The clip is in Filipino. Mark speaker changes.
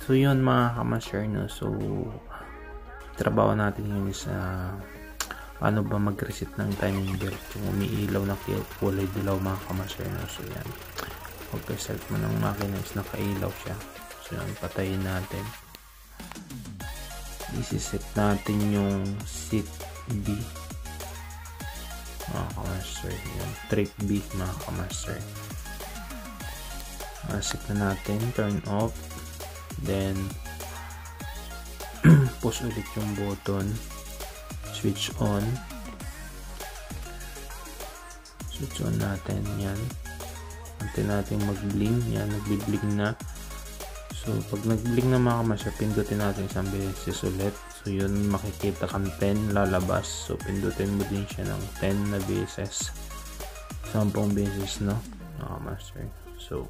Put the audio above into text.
Speaker 1: So yun mga kamaster, no? So trabaho natin yun sa paano ba mag-reset ng timing belt kung umiilaw na kulay dilaw mga kamaster, no? So yan, pagka-start mo ng makina is nakailaw siya. So yan, patayin natin. Isi-set natin yung seat B mga kamaster, yung trip B mga kamaster. Set na natin, turn off, then push ulit yung button, switch on natin yan. Antay natin mag-blink, yan, nagbi-blink na. So pag nag-blink na mga kamaster, pindutin natin isang beses ulit. So yun, makikita kang 10 lalabas. So pindutin mo din siya ng 10 na beses, 10 beses, no mga kamaster. So